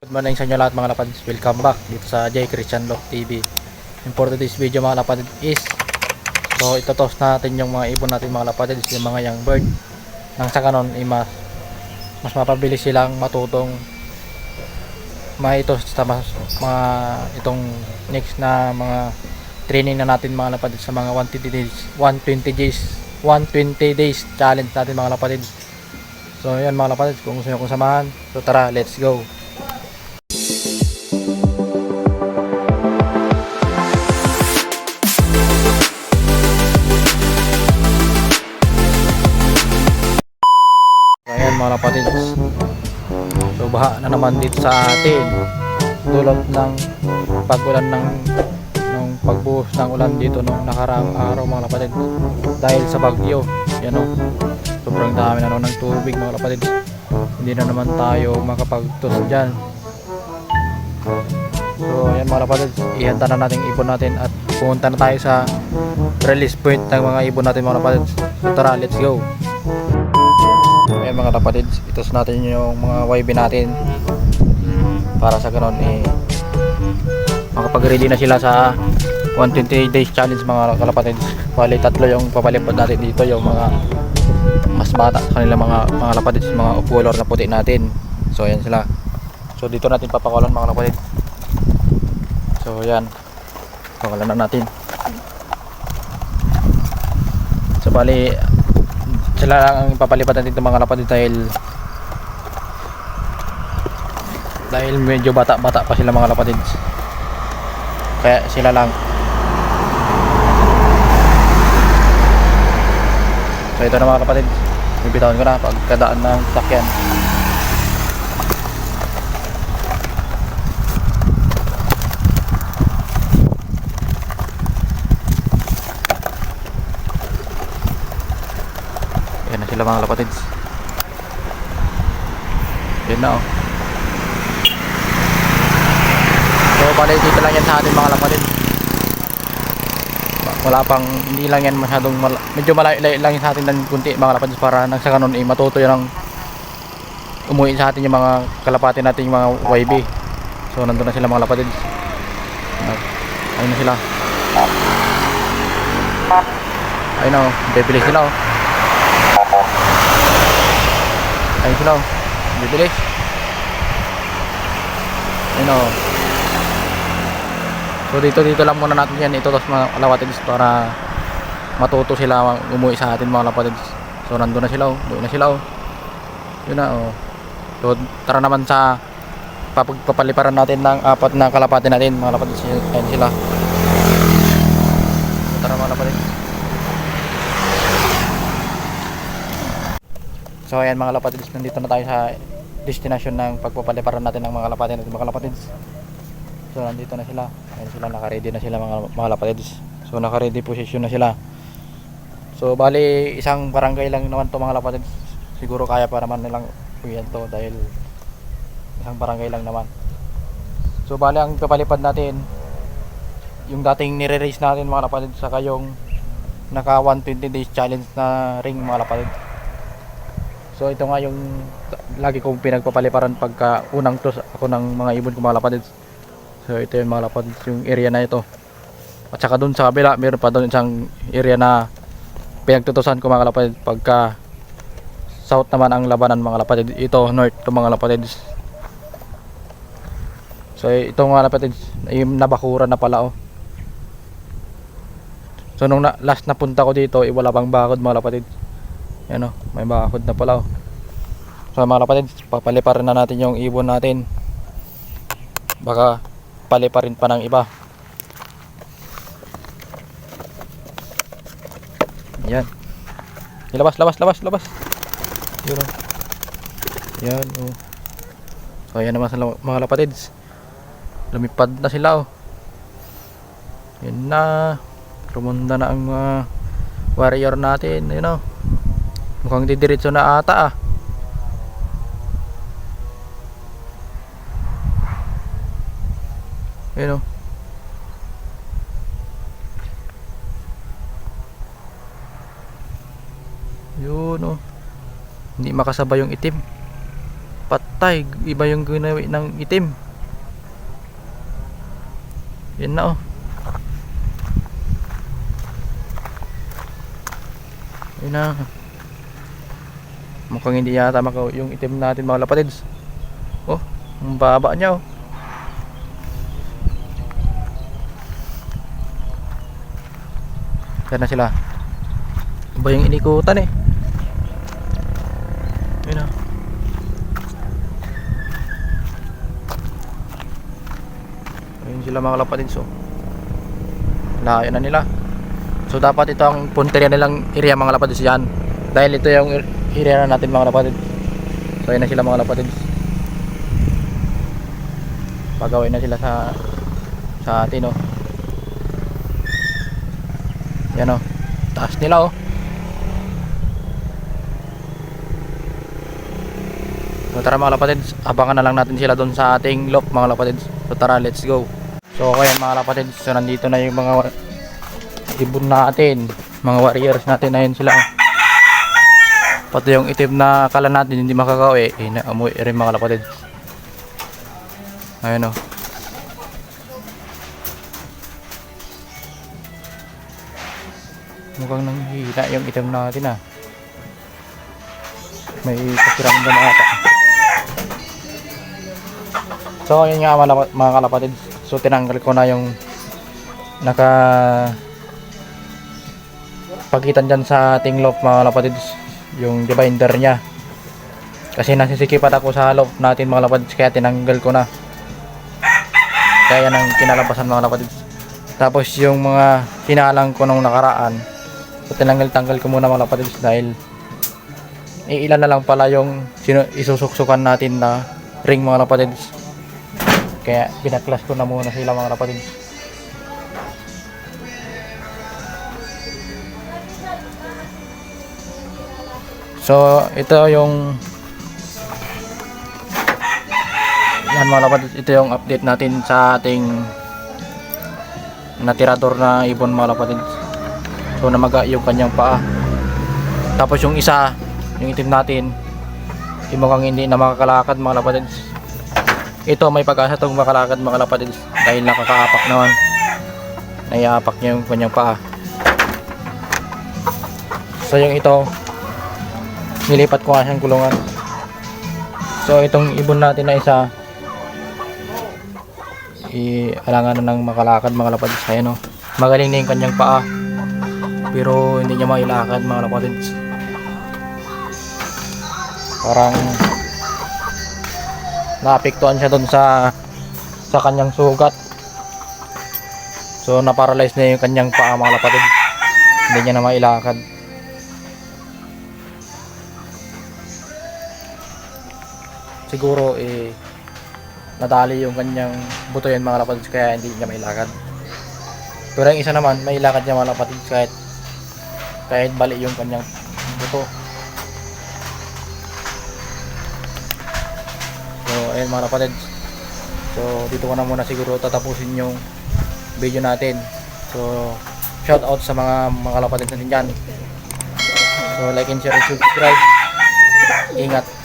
Good morning sa inyo lahat mga lapad. Welcome back dito sa J. Christian Lock TV. And for today's video mga lapad is itotos natin yung mga ibon natin mga lapad, yung mga young bird. Nang sa kanon mas mapabilis silang matutong maitos sa mga itong next na mga training na natin mga lapad sa mga 120 days challenge natin mga lapad. So yan mga lapad, kung gusto nyo kong samahan, so tara, let's go. Ayan mga kapatids, so baha na naman dito sa atin dulot ng pag-ulan ng pagbuhos ng ulan dito nung nakaraang araw mga kapatids dahil sa bagyo. Yan o, sobrang dami na ng tubig mga kapatids, hindi na naman tayo makapagtos dyan. So ayan mga kapatids, ihanda na natin ibon natin at pumunta na tayo sa release point ng mga ibon natin mga kapatids. So tara, let's go. Ayan mga kapatids, itos natin yung mga YB natin para sa ganon makapag-ready na sila sa 120 days challenge mga kapatids. Bali tatlo yung papalipad natin dito, yung mga mas bata sa kanila mga kapatids, mga off-color na puti natin. So ayan sila, so dito natin papakalan mga kapatids. So ayan, pakalan na natin. So bali sila lang ang ipapalipat natin itong mga kapatid dahil medyo bata pa sila mga kapatid, kaya sila lang. So ito na mga kapatid, bibitawan ko na pagkadaan ng sakyan. Yan na sila mga kapatids. Yan na oh. So bali dito lang yan sa atin mga kapatids. Wala pang, hindi lang yan masyadong medyo malayo lang yan sa atin ng kunti mga kapatids, para nang sa kanon matuto yan ang umuwi sa atin yung mga kalapati natin, yung mga YB. So nandun na sila mga kapatids. Ayun na sila. Ayun na oh, bibilis sila oh. Ayun sila oh, bibilis. Ayun oh. So dito lang muna natin yan ito, tapos mga kalapatids, para matuto sila umuwi sa atin mga kalapatids. So nandun na sila oh, doon na sila oh. Yun na oh. So tara naman sa papaliparan natin ng apat na kalapati natin mga kalapatids. Ayun sila. So tara mga kalapatids. So ayan mga kalapatids, nandito na tayo sa destination ng pagpapaliparan natin ng mga kalapati natin mga kalapatids. So nandito na sila. Ayan sila, naka-ready na sila mga kalapatids. So naka-ready position na sila. So bali isang barangay lang naman to mga kalapatids. Siguro kaya pa naman nilang uwian to dahil isang barangay lang naman. So bali ang papalipad natin yung dating nire-race natin mga kalapatids, saka yung naka 120 days challenge na ring mga kalapatids. So ito nga yung lagi kong pinagpapaliparan pagka unang tos ako ng mga ibon ko mga kalapatids. So ito yung mga lapad, yung area na ito. At saka dun sa kabila meron pa doon isang area na pinagtutusan ko mga kalapad pagka south naman ang labanan mga lapad. Ito north to mga lapad. So ito mga lapad, yung nabakuran na pala oh. So nung last na punta ko dito wala pang bakod mga lapad. Yan oh, may bakod na pala oh. So mga lapad, papaliparin na natin yung ibon natin, baka paliparin pa ng iba. Yan. Labas. Yun oh. Yan oh. So ayan naman sa mga lapatids, lumipad na sila oh. Yan na, rumunda na ang mga warrior natin. Yun oh, mukhang didiretso na ata ah. Yun oh. Yun oh, hindi makasabay yung itim. Patay, iba yung ginawa ng itim. Yan na oh. Yan na. Mukhang hindi yata makaw yung itim natin mga lapatids. Oh, ang baba niya oh. Yan na sila. Iba yung inikutan eh. Yan na. Ayun sila mga lapatids oh. Layo na nila. So dapat ito ang punteriya nilang area mga lapatids yan. Dahil ito yung area na natin mga lapatids. So ayun na sila mga lapatids. Pagawin na sila sa atin oh. Yan oh. Taas nila oh. So tara mga lapatids, abangan na lang natin sila doon sa ating loft mga lapatids. So tara, let's go. So okay mga lapatids, so nandito na yung mga ibon natin, mga warriors natin. Ayun sila oh. Pati yung itim na akala natin hindi makakauwi, naamoy rin mga lapatids. Ayun oh. Mukhang nanghihina yung itim natin ah. May pakiramdam ata. So ayun nga mga kalapatids. So tinanggal ko na yung pagitan dyan sa ating loft mga kalapatids, yung divider nya. Kasi nasisikipat ako sa loft natin mga kalapatids, kaya tinanggal ko na. Kaya yan ang kinalabasan mga kalapatids. Tapos yung mga sinalang ko nung nakaraan, so tinanggal-tanggal ko muna mga kalapatids dahil ilan na lang pala yung isusuksukan natin na ring mga kalapatids. Kaya binaklas ko na muna sila mga kalapatids. So ito yung yan mga kalapatids, ito yung update natin sa ating natirador na ibon mga kalapatids. So namaga yung kanyang paa. Tapos yung isa, yung itim natin, mukhang hindi na makakalakad mga kalapatids. Ito may pag-asa itong makalakad mga kalapatids dahil nakakaapak naman. Naiapak niya yung kanyang paa. So yung ito, nilipat ko nga siyang kulungan. So itong ibon natin na isa, alangan na ng makalakad mga kalapatids. Ayan o, magaling na yung kanyang paa, pero hindi niya mailakad mga kalapatids. Parang naapektuhan siya doon sa kanyang sugat. So na-paralyze na yung kanyang paa mga kalapatids. Hindi niya na mailakad. Siguro nadali yung kanyang buto yun mga kalapatids, kaya hindi niya mailakad. Pero yung isa naman mailakad niya mga kalapatids kahit bali yung kanyang buto. So ayun mga kalapatids, so dito ko na muna siguro tatapusin yung video natin. So shout out sa mga kalapatids natin dyan. So like and share and subscribe. Ingat.